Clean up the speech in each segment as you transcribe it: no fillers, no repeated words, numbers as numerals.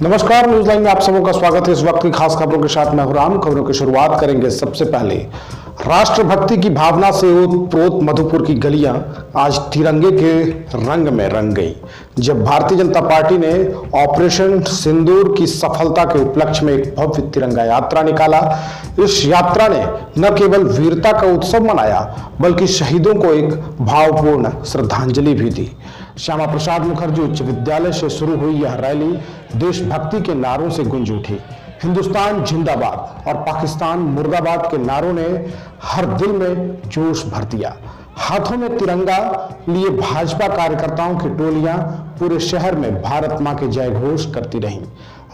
नमस्कार, news line में आप सबों का स्वागत है। इस वक्त की खास खबरों के साथ मैं हूं राम। खबरों की शुरुआत करेंगे सबसे पहले राष्ट्रभक्ति की भावना से ओतप्रोत मधुपुर की गलियां आज तिरंगे के रंग में रंग गई, जब भारतीय जनता पार्टी ने ऑपरेशन सिंदूर की सफलता के उपलक्ष्य में एक भव्य तिरंगा यात्रा निकाला। इस यात्रा ने न केवल वीरता का उत्सव मनाया, बल्कि शहीदों को एक भावपूर्ण श्रद्धांजलि भी दी। श्यामा प्रसाद मुखर्जी उच्च विद्यालय से शुरू हुई यह रैली देशभक्ति के नारों से गूंज उठी। हिंदुस्तान जिंदाबाद और पाकिस्तान मुर्दाबाद के नारों ने हर दिल में जोश भर दिया। हाथों में तिरंगा लिए भाजपा कार्यकर्ताओं की टोलियां पूरे शहर में भारत मां के जय घोष करती रहीं।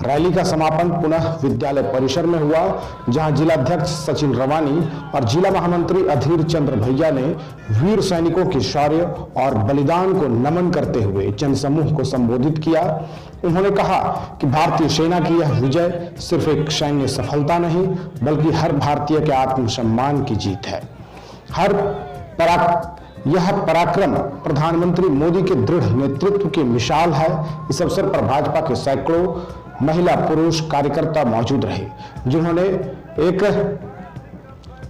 रैली का समापन पुनः विद्यालय परिसर में हुआ, जहां जिलाध्यक्ष सचिन रवानी और जिला महामंत्री अधीर चंद्र भैया ने वीर सैनिकों के शौर्य और बलिदान को नमन करते हुए जनसमूह को संबोधित किया। उन्होंने कहा कि भारतीय सेना की यह विजय सिर्फ एक सैन्य सफलता नहीं, बल्कि हर भारतीय के आत्मसम्मान की जीत है। यह पराक्रम प्रधानमंत्री मोदी के दृढ़ नेतृत्व की मिसाल है। इस अवसर पर भाजपा के सैकड़ों महिला पुरुष कार्यकर्ता मौजूद रहे, जिन्होंने एक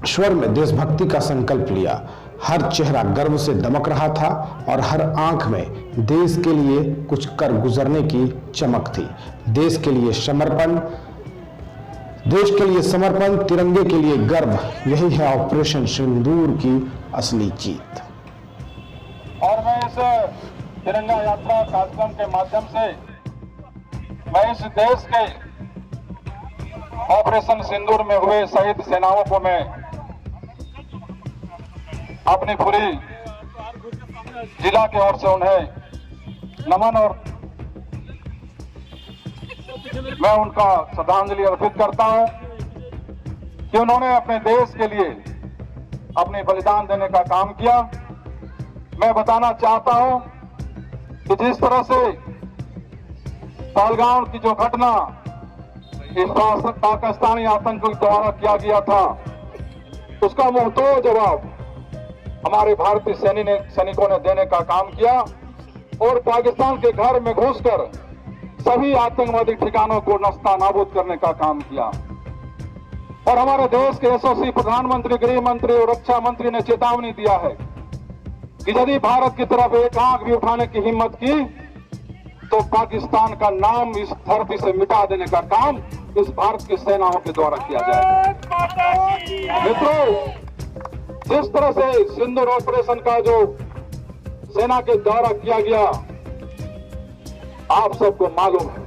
स्वर में देशभक्ति का संकल्प लिया। हर चेहरा गर्व से दमक रहा था और हर आंख में देश के लिए कुछ कर गुजरने की चमक थी। देश के लिए समर्पण, तिरंगे के लिए गर्व, यही है ऑपरेशन सिंदूर की असली जीत। और मैं इस तिरंगा यात्रा कार्यक्रम के माध्यम से मैं इस देश के ऑपरेशन सिंदूर में हुए शहीद सेनाओं को मैं अपनी पूरी जिला की ओर से उन्हें नमन और मैं उनका श्रद्धांजलि अर्पित करता हूं कि उन्होंने अपने देश के लिए अपने बलिदान देने का काम किया। मैं बताना चाहता हूं कि जिस तरह से पहलगाम की जो घटना इस पाकिस्तानी आतंकियों द्वारा किया गया था, उसका मुंहतोड़ जवाब हमारे भारतीय सैनिकों ने देने का काम किया और पाकिस्तान के घर में घुसकर सभी आतंकवादी ठिकानों को नस्ता नाबूद करने का काम किया। और हमारे देश के यशस्वी प्रधानमंत्री, गृह मंत्री और रक्षा मंत्री ने चेतावनी दिया है कि यदि भारत की तरफ एक आंख भी उठाने की हिम्मत की तो पाकिस्तान का नाम इस धरती से मिटा देने का काम इस भारत की सेनाओं के द्वारा किया जाएगा। मित्रों, जिस तरह से सिंदूर ऑपरेशन का जो सेना के द्वारा किया गया, आप सबको मालूम है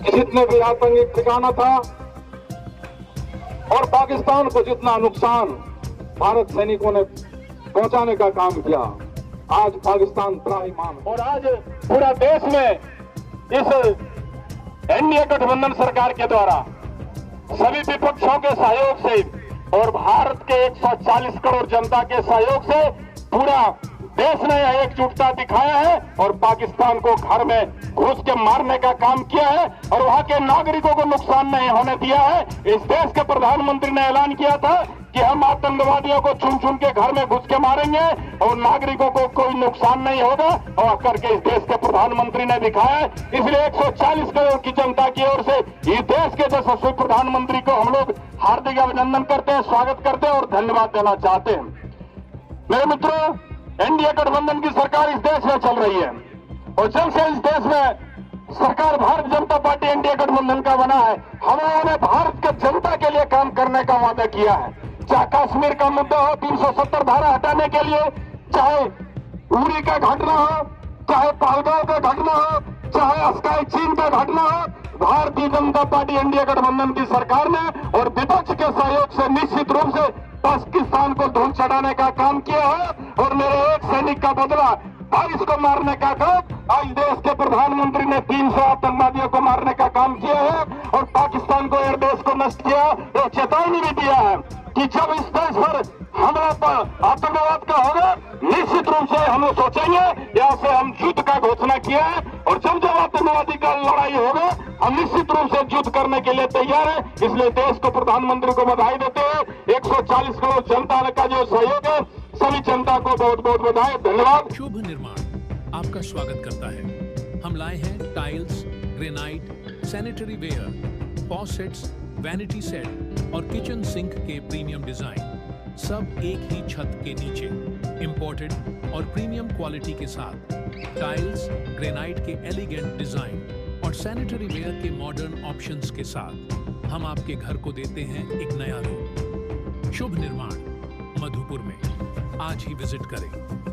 कि जितने भी आतंकी ठिकाना था और पाकिस्तान को जितना नुकसान भारत सैनिकों ने पहुंचाने का काम किया, आज पाकिस्तान त्राहिमाम। और आज पूरा देश में इस एनडीए गठबंधन सरकार के द्वारा सभी विपक्षों के सहयोग से और भारत के 140 करोड़ जनता के सहयोग से पूरा देश ने एकजुटता दिखाया है और पाकिस्तान को घर में घुस के मारने का काम किया है और वहां के नागरिकों को नुकसान नहीं होने दिया है। इस देश के प्रधानमंत्री ने ऐलान किया था कि हम आतंकवादियों को चुन चुन के घर में घुस के मारेंगे और नागरिकों को कोई नुकसान नहीं होगा, और करके इस देश के प्रधानमंत्री ने दिखाया है। इसलिए 140 करोड़ की जनता की ओर से इस देश के यशस्वी प्रधानमंत्री को हम लोग हार्दिक अभिनंदन करते हैं, स्वागत करते हैं और धन्यवाद देना चाहते हैं। मेरे मित्रों, एनडीए गठबंधन की सरकार इस देश में चल रही है और जब से इस देश में सरकार भारतीय जनता पार्टी एनडीए गठबंधन का बना है, हम लोगों ने भारत के जनता के लिए काम करने का वादा किया है। चाहे कश्मीर का मुद्दा हो, 370 धारा हटाने के लिए, चाहे उरी का घटना हो, चाहे पहलगाम का घटना हो, चाहे स्काई चीन का घटना हो, भारतीय जनता पार्टी एनडीए गठबंधन की सरकार ने और विपक्ष के सहयोग से निश्चित रूप से पाकिस्तान को धूल चढ़ाने का काम किया है। और मेरे एक सैनिक का बदला 22 को मारने का काम आज देश के प्रधानमंत्री ने 300 आतंकवादियों को मारने का काम किया है और पाकिस्तान को एयरबेस को नष्ट किया। एक चेतावनी भी दिया है कि जब इस देश पर हमला पर आतंकवाद का होगा, निश्चित रूप से हम सोचेंगे, यहाँ से हम युद्ध का घोषणा किया है और जब जब आतंकवादी का लड़ाई होगा हम निश्चित रूप से युद्ध करने के लिए तैयार है। इसलिए देश को, प्रधानमंत्री को बधाई देते हैं। 140 करोड़ जनता का जो सहयोग है, सभी जनता को बहुत बहुत बधाई, धन्यवाद। शुभ निर्माण आपका स्वागत करता है। हम लाए हैं tiles, granite, sanitary ware, faucets, vanity set और किचन सिंक के प्रीमियम डिजाइन, सब एक ही छत के नीचे, इंपोर्टेड और प्रीमियम क्वालिटी के साथ। टाइल्स, ग्रेनाइट के एलिगेंट डिजाइन और सैनिटरी वेयर के मॉडर्न ऑप्शंस के साथ हम आपके घर को देते हैं एक नया रूप। शुभ निर्माण मधुपुर में आज ही विजिट करें।